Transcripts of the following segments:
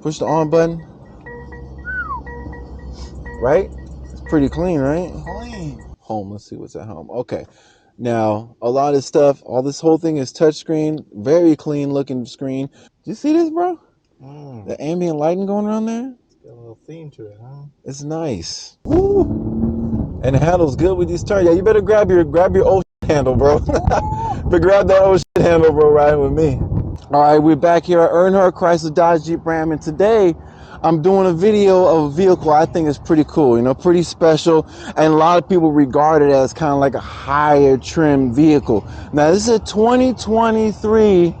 Push the on button. Right? It's pretty clean, right? Clean. Home. Let's see what's at home. Okay. Now, a lot of stuff, all this whole thing is touchscreen. Very clean looking screen. Do you see this, bro? The ambient lighting going around there? It's got a little theme to it, huh? It's nice. Woo! And it handles good with these turns. Yeah, you better grab your old handle, bro. But grab that old handle, bro, riding with me. All right, we're back here at Earnhardt Chrysler Dodge Jeep Ram, and today I'm doing a video of a vehicle I think is pretty cool, you know, pretty special, and a lot of people regard it as kind of like a higher trim vehicle. Now, this is a 2023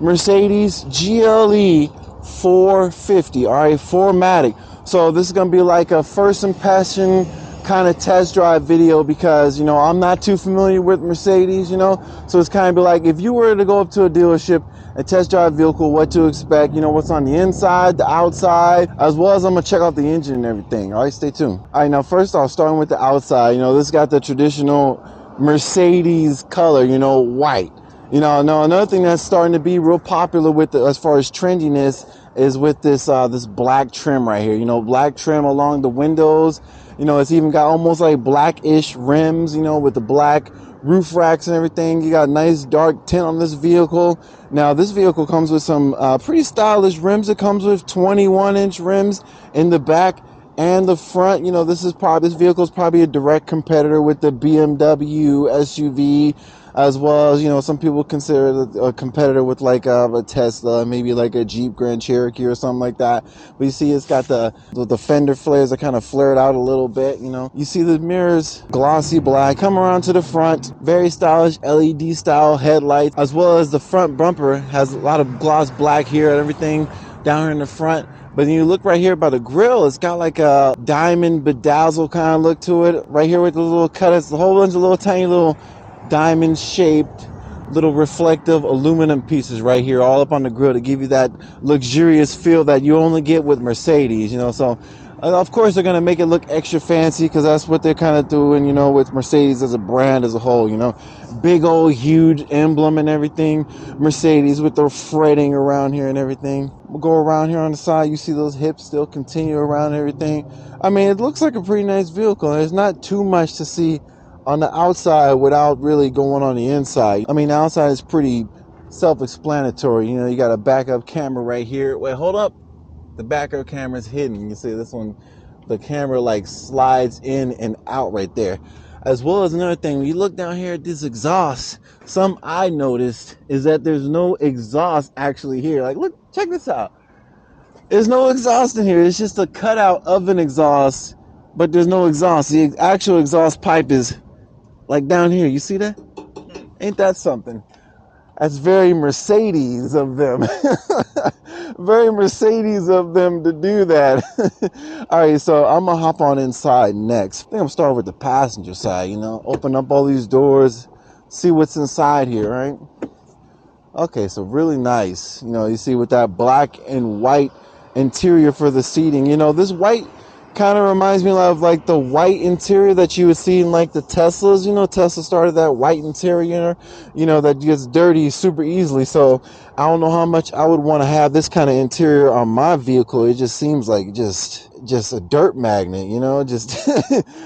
Mercedes GLE 450, all right, 4Matic. So this is going to be like a first impression kind of test drive video because, you know, I'm not too familiar with Mercedes, you know, so it's kind of be like if you were to go up to a dealership and test drive a vehicle, what to expect, you know, what's on the inside, the outside, as well as I'm gonna check out the engine and everything. All right, stay tuned. All right, now first off, starting with the outside, you know, this got the traditional Mercedes color, you know, white. You know, now another thing that's starting to be real popular with the, as far as trendiness, is with this this black trim right here. You know, black trim along the windows. You know, it's even got almost like blackish rims, you know, with the black roof racks and everything. You got nice dark tint on this vehicle. Now, this vehicle comes with some pretty stylish rims. It comes with 21-inch rims in the back and the front. You know, this vehicle is probably a direct competitor with the BMW SUV, as well as, you know, some people consider it a competitor with like a Tesla, maybe like a Jeep Grand Cherokee or something like that. But you see, it's got the fender flares that kind of flared out a little bit. You know, you see the mirrors, glossy black. Come around to the front, very stylish LED style headlights, as well as the front bumper has a lot of gloss black here and everything down here in the front. But then you look right here by the grill, it's got like a diamond bedazzle kind of look to it. Right here with the little cutters, a whole bunch of little tiny little diamond shaped little reflective aluminum pieces right here all up on the grill to give you that luxurious feel that you only get with Mercedes, you know. So of course they're going to make it look extra fancy because that's what they're kind of doing, you know, with Mercedes as a brand as a whole, you know. Big old huge emblem and everything, Mercedes with their fretting around here and everything. We'll go around here on the side, you see those hips still continue around and everything. I mean, it looks like a pretty nice vehicle. There's not too much to see on the outside without really going on the inside. I mean, the outside is pretty self-explanatory. You know, you got a backup camera right here. Wait, hold up. The backup camera is hidden. You can see this one, the camera like slides in and out right there. As well as another thing, when you look down here at this exhaust, some I noticed is that there's no exhaust actually here. Like, look, check this out. There's no exhaust in here. It's just a cutout of an exhaust, but there's no exhaust. The actual exhaust pipe is like down here. You see that? Ain't that something? That's very Mercedes of them. Very Mercedes of them to do that. All right, so I'm gonna hop on inside next. I think I'm starting with the passenger side, you know, open up all these doors, see what's inside here, right? Okay, so really nice. You know, you see with that black and white interior for the seating. You know, this white kind of reminds me of like the white interior that you would see in like the Teslas. You know, Tesla started that white interior, you know, that gets dirty super easily. So I don't know how much I would want to have this kind of interior on my vehicle. It just seems like just a dirt magnet, you know, just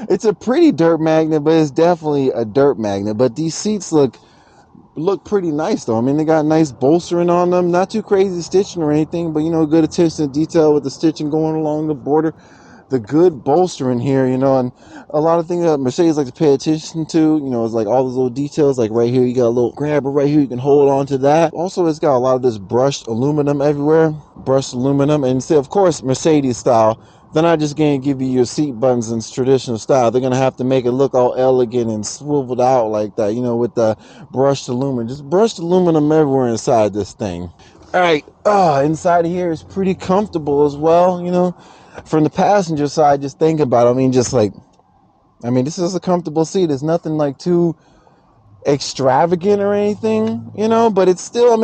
it's a pretty dirt magnet, but it's definitely a dirt magnet. But these seats look pretty nice though. I mean, they got nice bolstering on them, not too crazy stitching or anything, but you know, good attention to detail with the stitching going along the border, the good bolstering here, you know. And a lot of things that Mercedes like to pay attention to, you know, is like all those little details. Like right here, you got a little grabber right here, you can hold on to that. Also, it's got a lot of this brushed aluminum everywhere, brushed aluminum. And see, of course, Mercedes style, they're not just going to give you your seat buttons in traditional style. They're going to have to make it look all elegant and swiveled out like that, you know, with the brushed aluminum. Just brushed aluminum everywhere inside this thing. All right, inside of here is pretty comfortable as well, you know. From the passenger side, just think about it. I mean, this is a comfortable seat. It's nothing like too extravagant or anything, you know, but it's still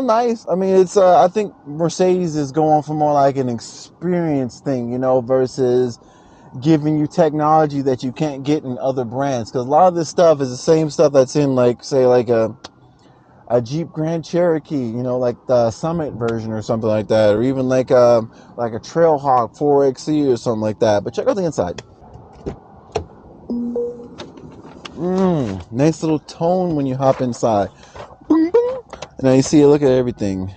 nice. I mean, it's I think Mercedes is going for more like an experience thing, you know, versus giving you technology that you can't get in other brands. Because a lot of this stuff is the same stuff that's in like, say, like a Jeep Grand Cherokee, you know, like the Summit version or something like that, or even like a Trailhawk 4XE or something like that. But check out the inside. Nice little tone when you hop inside. Boom, boom. And now you see, look at everything.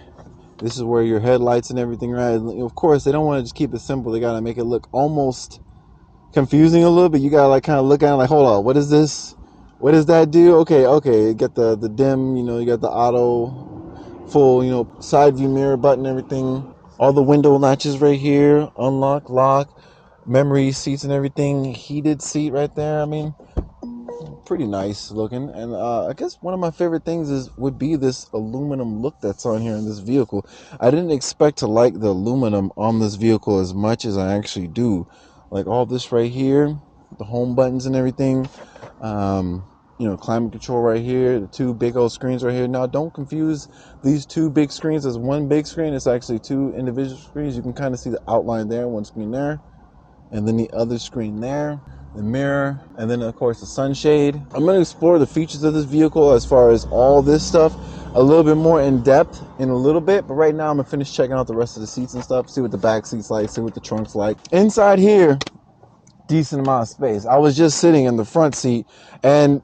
This is where your headlights and everything, right? Of course, they don't want to just keep it simple. They got to make it look almost confusing a little bit. You got to like kind of look at it like, hold on, what is this? What does that do? Okay. You got the dim, you know, you got the auto, full, you know, side view mirror button, everything. All the window latches right here, unlock, lock, memory seats and everything. Heated seat right there. I mean, pretty nice looking. And I guess one of my favorite things would be this aluminum look that's on here in this vehicle. I didn't expect to like the aluminum on this vehicle as much as I actually do. Like all this right here, the home buttons and everything. You know, climate control right here, the two big old screens right here. Now, don't confuse these two big screens as one big screen. It's actually two individual screens. You can kind of see the outline there, one screen there, and then the other screen there, the mirror, and then of course the sunshade. I'm going to explore the features of this vehicle as far as all this stuff a little bit more in depth in a little bit, but right now I'm going to finish checking out the rest of the seats and stuff, see what the back seats like, see what the trunk's like. Inside here, decent amount of space. I was just sitting in the front seat, and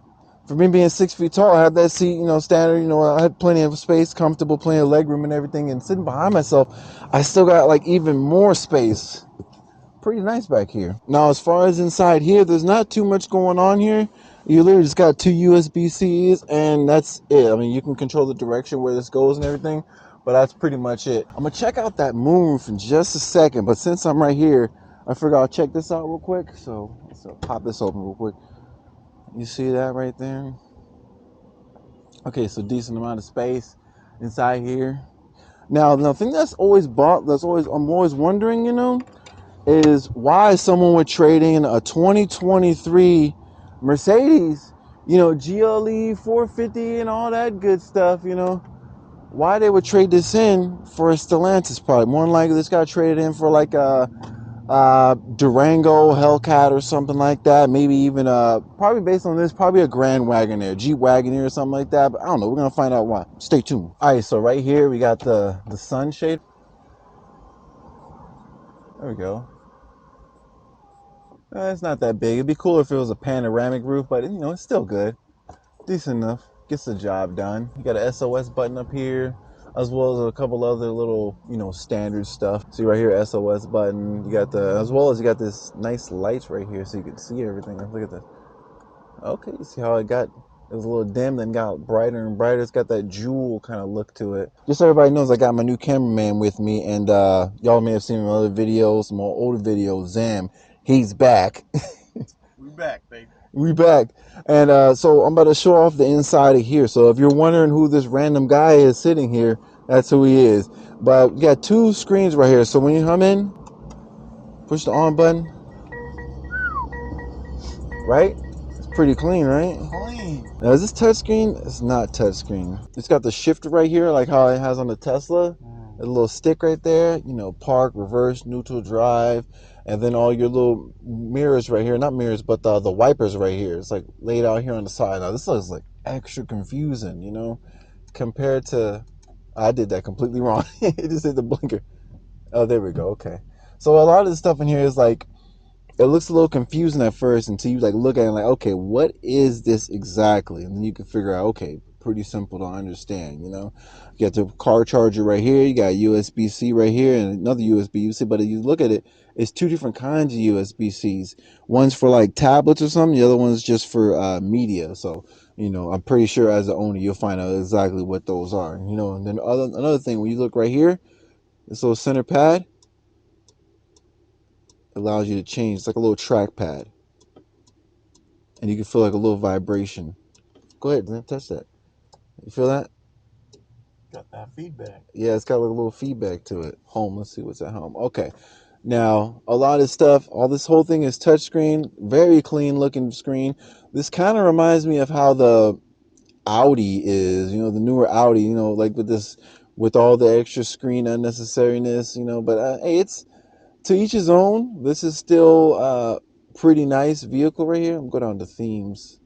for me being 6 feet tall, I had that seat, you know, standard, you know, I had plenty of space, comfortable, plenty of leg room and everything, and sitting behind myself, I still got like even more space. Pretty nice back here. Now, as far as inside here, there's not too much going on here. You literally just got two USB-Cs, and that's it. I mean, you can control the direction where this goes and everything, but that's pretty much it. I'm gonna check out that moonroof in just a second, but since I'm right here, I figure I'll check this out real quick. So pop this open real quick. You see that right there? Okay, so decent amount of space inside here. Now, the thing I'm always wondering, you know, is why someone would trade in a 2023 Mercedes, you know, GLE 450 and all that good stuff, you know, why they would trade this in for a Stellantis product. More than likely, this got traded in for like a Durango Hellcat or something like that. Maybe even probably based on this, probably a Grand Wagoneer, Jeep Wagoneer or something like that. But I don't know. We're gonna find out why. Stay tuned. All right, so right here we got the sunshade. There we go. It's not that big. It'd be cooler if it was a panoramic roof, but you know, it's still good. Decent enough. Gets the job done. You got an SOS button up here, as well as a couple other little, you know, standard stuff. See right here, SOS button. You got as well as you got this nice lights right here so you can see everything. Look at that. Okay, you see how it was a little dim, then got brighter and brighter. It's got that jewel kind of look to it. Just so everybody knows, I got my new cameraman with me, and y'all may have seen him in other videos, some more older videos. Zam, he's back. We back, baby. We back. And so I'm about to show off the inside of here. So if you're wondering who this random guy is sitting here, that's who he is. But we got two screens right here. So when you come in, push the on button, right? It's pretty clean, right? Clean. Now, is this touchscreen? It's not touchscreen. It's got the shifter right here, like how it has on the Tesla. A little stick right there, you know, park, reverse, neutral, drive, and then all your little mirrors right here. Not mirrors, but the wipers right here. It's like laid out here on the side. Now, this looks like extra confusing, you know, compared to... I did that completely wrong. It just hit the blinker. Oh, there we go. Okay. So a lot of the stuff in here is like, it looks a little confusing at first until you like look at it like, okay, what is this exactly? And then you can figure out, okay, pretty simple to understand, you know. You got the car charger right here, you got USB-C right here, and another USB-C, but if you look at it, it's two different kinds of USB-Cs. One's for like tablets or something, the other one's just for media. So, you know, I'm pretty sure as an owner, you'll find out exactly what those are, you know. And then another thing, when you look right here, this little center pad allows you to change. It's like a little trackpad. And you can feel like a little vibration. Go ahead, man, touch that. You feel that? Got that feedback. Yeah, it's got like a little feedback to it. Home, let's see what's at home. Okay. Now, a lot of stuff, all this whole thing is touchscreen, very clean looking screen. This kind of reminds me of how the Audi is, you know, the newer Audi, you know, like with all the extra screen unnecessariness, you know, but hey, it's to each his own. This is still pretty nice vehicle right here. I'm going down to themes.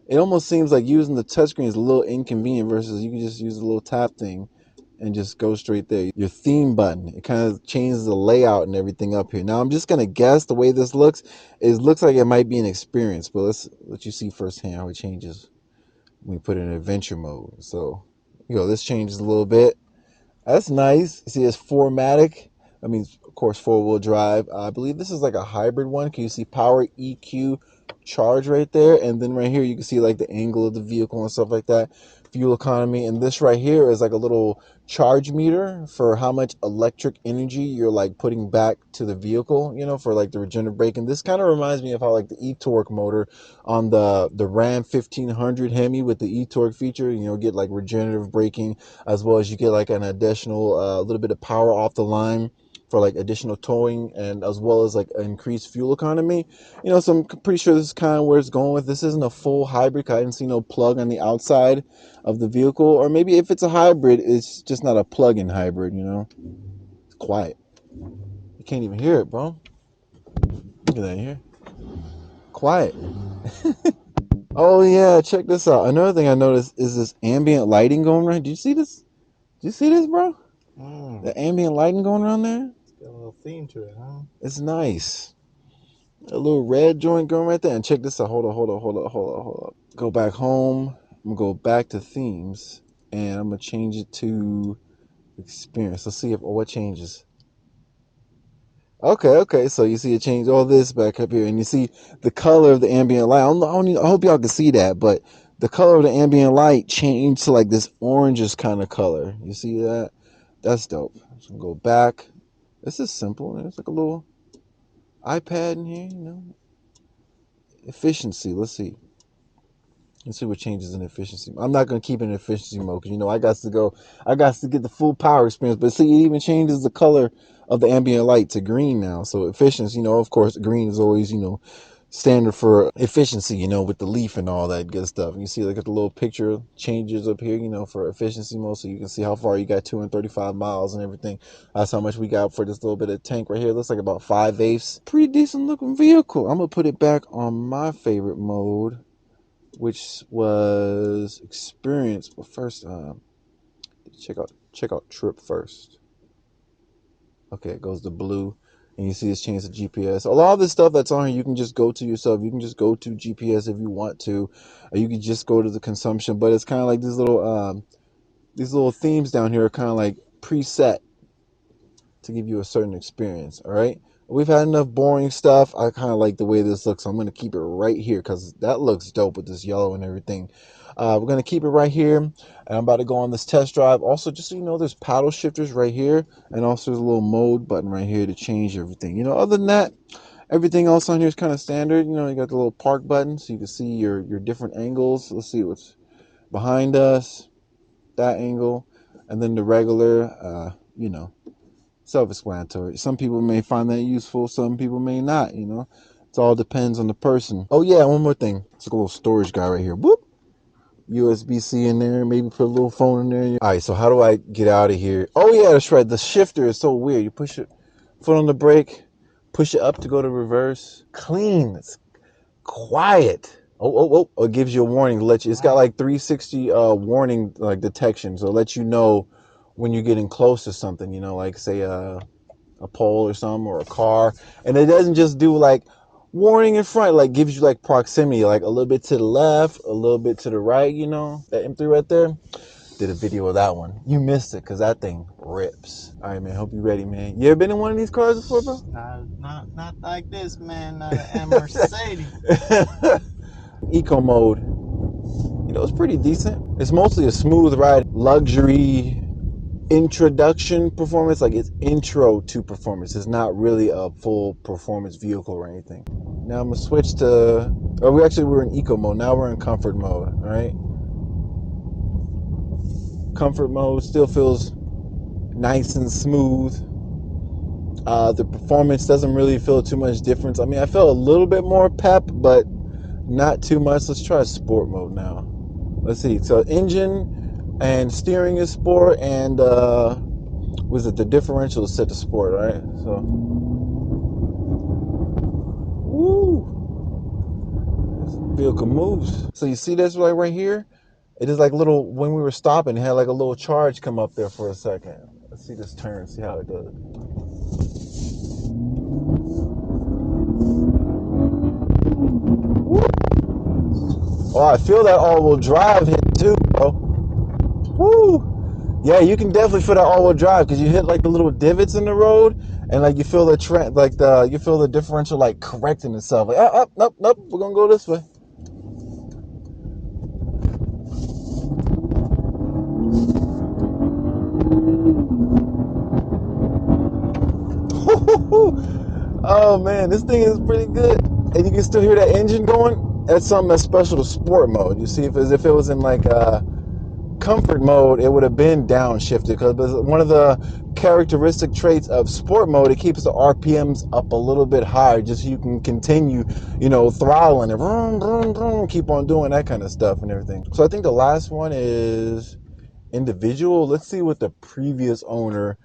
It almost seems like using the touchscreen is a little inconvenient versus you can just use a little tap thing and just go straight there. Your theme button, it kind of changes the layout and everything up here. Now I'm just gonna guess the way this looks. It looks like it might be an experience, but let's let you see firsthand how it changes when we put it in adventure mode. So, this changes a little bit. That's nice. You see, it's 4Matic. I mean, of course, four-wheel drive. I believe this is like a hybrid one. Can you see power, EQ, charge right there? And then right here, you can see like the angle of the vehicle and stuff like that. Fuel economy. And this right here is like a little charge meter for how much electric energy you're like putting back to the vehicle, for like the regenerative braking. This kind of reminds me of how like the e-torque motor on the Ram 1500 Hemi with the e-torque feature, get like regenerative braking, as well as you get like an additional little bit of power off the line for like additional towing, and as well as like increased fuel economy. So I'm pretty sure this is kind of where it's going with. This isn't a full hybrid. I didn't see no plug on the outside of the vehicle, or maybe if it's a hybrid, it's just not a plug-in hybrid. It's quiet. You can't even hear it, bro. Look at that here. Quiet. Oh yeah, check this out. Another thing I noticed is this ambient lighting going around. Did you see this? Did you see this, bro? The ambient lighting going around there? It's got a little theme to it, huh? It's nice. A little red joint going right there. And check this out. Hold on. Go back home. I'm going to go back to themes. And I'm going to change it to experience. Let's see what changes. Okay. So you see it change all this back up here. And you see the color of the ambient light. I hope y'all can see that. But the color of the ambient light changed to like this orangish kind of color. You see that? That's dope. So go back. This is simple. There's like a little iPad in here, Efficiency. Let's see. Let's see what changes in efficiency. I'm not going to keep it in efficiency mode because, I got to get the full power experience. But see, it even changes the color of the ambient light to green now. So efficiency, of course, green is always, standard for efficiency, with the leaf and all that good stuff. You see, look at the little picture changes up here, for efficiency mode. So you can see how far you got, 235 miles and everything. That's how much we got for this little bit of tank right here. It looks like about 5/8. Pretty decent looking vehicle. I'm going to put it back on my favorite mode, which was experience. But first, check out trip first. Okay, it goes to blue. And you see this change to GPS. A lot of this stuff that's on here, you can just go to yourself. You can just go to GPS if you want to. Or you can just go to the consumption. But it's kind of like these little themes down here are kind of like preset to give you a certain experience. All right. We've had enough boring stuff. I kind of like the way this looks. So I'm going to keep it right here because that looks dope with this yellow and everything. We're going to keep it right here. And I'm about to go on this test drive. Also, just so you know, there's paddle shifters right here. And also there's a little mode button right here to change everything. Other than that, everything else on here is kind of standard. You got the little park button so you can see your different angles. Let's see what's behind us, that angle. And then the regular, self-explanatory. Some people may find that useful. Some people may not, It all depends on the person. Oh, yeah, one more thing. It's like a little storage guy right here. Boop. USB-C in there. Maybe put a little phone in there. All right, so how do I get out of here? Oh, yeah, that's right. The shifter is so weird. You push your foot on the brake, push it up to go to reverse. Clean. It's quiet. Oh, it gives you a warning to let you. It's got like 360 warning like detection. So it lets you know when you're getting close to something, like say a pole or something or a car. And it doesn't just do like warning in front, like gives you like proximity, like a little bit to the left, a little bit to the right, that M3 right there. Did a video of that one. You missed it because that thing rips. All right, man. Hope you're ready, man. You ever been in one of these cars before, bro? Not like this, man. Not a Mercedes. Eco mode. It's pretty decent. It's mostly a smooth ride, luxury introduction performance. Like it's intro to performance. It's not really a full performance vehicle or anything. Now I'm gonna switch to. We're in eco mode. Now we're in comfort mode. All right. Comfort mode still feels nice and smooth. The performance doesn't really feel too much difference. I mean, I feel a little bit more pep, but not too much. Let's try sport mode now. Let's see. So engine and steering is sport, and was it the differential is set to sport, right? So, woo. Vehicle moves. So you see this right here? It is like little, when we were stopping, it had like a little charge come up there for a second. Let's see this turn, see how it does. Oh, I feel that all-wheel drive hit too, bro. Woo! Yeah, you can definitely feel that all-wheel drive because you hit like the little divots in the road, and like you feel the trend, like you feel the differential like correcting itself. Like, nope, we're gonna go this way. Oh man, this thing is pretty good, and you can still hear that engine going. That's something that's special to sport mode. You see, if it was in like comfort mode, it would have been downshifted because one of the characteristic traits of sport mode, it keeps the RPMs up a little bit higher, just so you can continue, throttling it, vroom, vroom, vroom, keep on doing that kind of stuff and everything. So I think the last one is individual. Let's see what the previous owner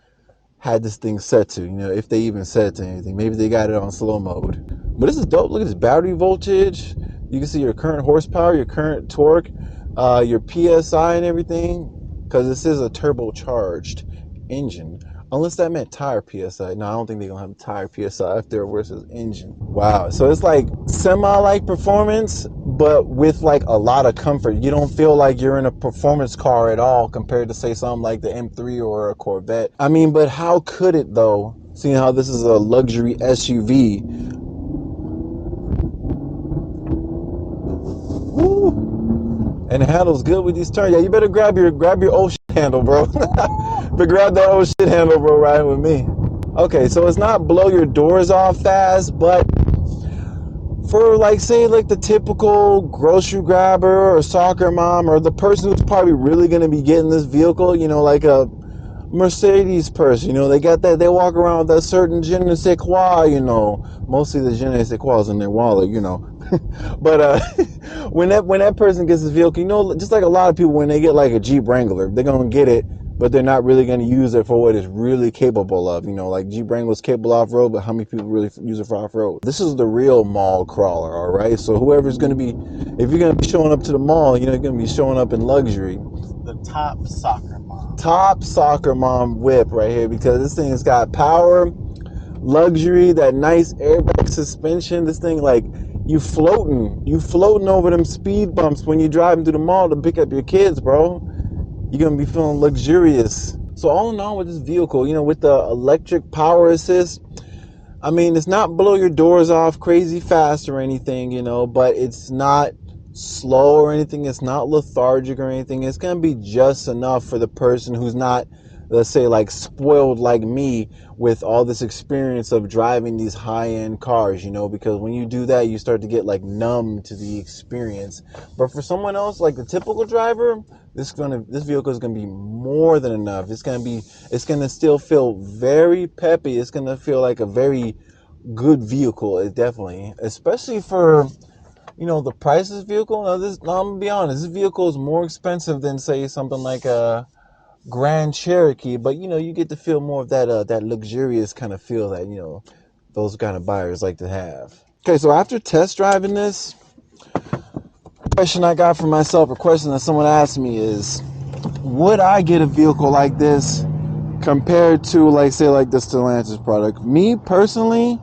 had this thing set to, if they even set it to anything. Maybe they got it on slow mode. But this is dope. Look at this battery voltage. You can see your current horsepower, your current torque, your PSI and everything, because this is a turbocharged engine. Unless that meant tire PSI. No, I don't think they're going to have tire PSI if there versus engine. Wow. So it's like semi-like performance, but with like a lot of comfort. You don't feel like you're in a performance car at all compared to say something like the M3 or a Corvette. I mean, but how could it though? Seeing how this is a luxury SUV. Woo. And it handles good with these turns. Yeah, you better grab your old shit handle, bro. But grab that old shit handle, bro, riding with me. Okay, so it's not blow your doors off fast, but for like say like the typical grocery grabber or soccer mom or the person who's probably really gonna be getting this vehicle, like a Mercedes person, they got that, they walk around with that certain je ne sais quoi, mostly the je ne sais quoi is in their wallet, but when that person gets this vehicle, just like a lot of people when they get like a Jeep Wrangler, they're gonna get it, but they're not really gonna use it for what it's really capable of. Like Jeep Wrangler's capable off-road, but how many people really use it for off-road? This is the real mall crawler, all right? So whoever's gonna be, if you're gonna be showing up to the mall, you're gonna be showing up in luxury. The top soccer mom. Top soccer mom whip right here, because this thing has got power, luxury, that nice airbag suspension. This thing, like, you floating over them speed bumps when you're driving through the mall to pick up your kids, bro. You're gonna be feeling luxurious. So all in all with this vehicle, with the electric power assist, I mean, it's not blow your doors off crazy fast or anything, but it's not slow or anything. It's not lethargic or anything. It's going to be just enough for the person who's not, let's say, like spoiled like me with all this experience of driving these high-end cars, because when you do that, you start to get like numb to the experience. But for someone else, like the typical driver, this vehicle is going to be more than enough. It's going to still feel very peppy. It's going to feel like a very good vehicle. It definitely, especially for, the price of this vehicle. Now I'm going to be honest, this vehicle is more expensive than say something like a Grand Cherokee, but you get to feel more of that luxurious kind of feel that, those kind of buyers like to have. Okay, so after test driving this, question I got for myself, a question that someone asked me is, would I get a vehicle like this compared to like say like the Stellantis product? Me personally,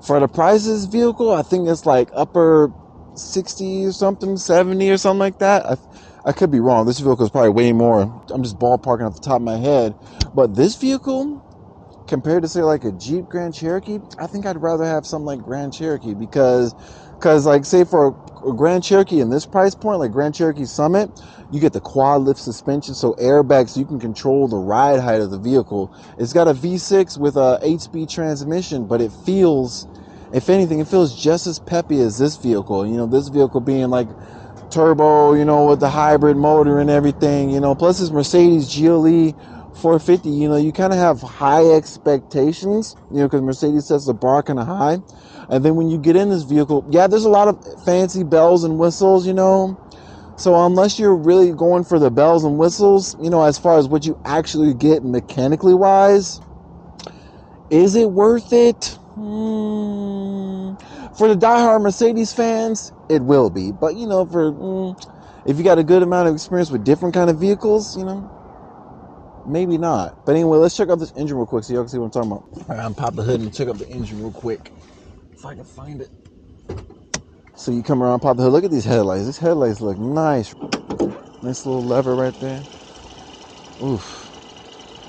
for the price of this vehicle, I think it's like upper 60 or something, 70 or something like that. I could be wrong. This vehicle is probably way more. I'm just ballparking off the top of my head. But this vehicle, compared to say like a Jeep Grand Cherokee, I think I'd rather have something like Grand Cherokee because like say for a Grand Cherokee in this price point, like Grand Cherokee Summit, you get the quad lift suspension, so airbags, so you can control the ride height of the vehicle. It's got a V6 with a 8-speed transmission, but it feels, if anything, it feels just as peppy as this vehicle. This vehicle being like turbo, with the hybrid motor and everything, plus this Mercedes GLE 450, you kind of have high expectations, because Mercedes sets the bar kind of high. And then when you get in this vehicle, yeah, there's a lot of fancy bells and whistles, so unless you're really going for the bells and whistles, as far as what you actually get mechanically wise, is it worth it? For the diehard Mercedes fans, it will be. But, you know, for if you got a good amount of experience with different kind of vehicles, you know, maybe not. But anyway, let's check out this engine real quick so y'all can see what I'm talking about. All right, I'm pop the hood and check out the engine real quick. If I can find it. So you come around, pop the hood. Look at these headlights. These headlights look nice. Nice little lever right there. Oof.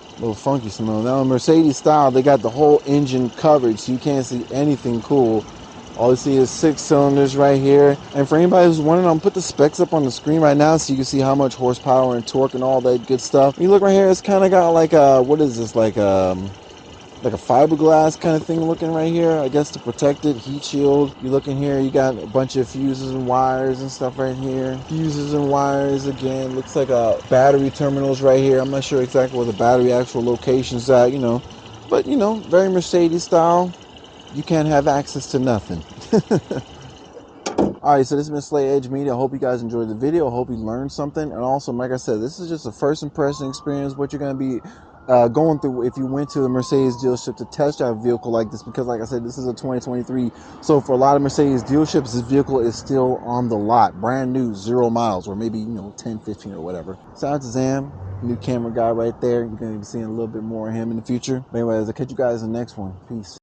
A little funky smell. Now in Mercedes style, they got the whole engine covered, so you can't see anything cool. All you see is 6 cylinders right here. And for anybody who's wondering, I'm gonna put the specs up on the screen right now so you can see how much horsepower and torque and all that good stuff. You look right here, it's kind of got like a, what is this, like a fiberglass kind of thing looking right here, I guess, to protect it. Heat shield. You look in here, you got a bunch of fuses and wires and stuff right here. Fuses and wires again. Looks like a battery terminals right here. I'm not sure exactly where the battery actual location's at, you know. But, you know, very Mercedes style. You can't have access to nothing. All right, so this has been Slay Edge Media. I hope you guys enjoyed the video. I hope you learned something. And also, like I said, this is just a first impression experience, what you're going to be going through if you went to the Mercedes dealership to test drive a vehicle like this. Because like I said, this is a 2023. So for a lot of Mercedes dealerships, this vehicle is still on the lot. Brand new, 0 miles, or maybe, you know, 10, 15 or whatever. Shout out to Zam, new camera guy right there. You're going to be seeing a little bit more of him in the future. But anyways, I'll catch you guys in the next one. Peace.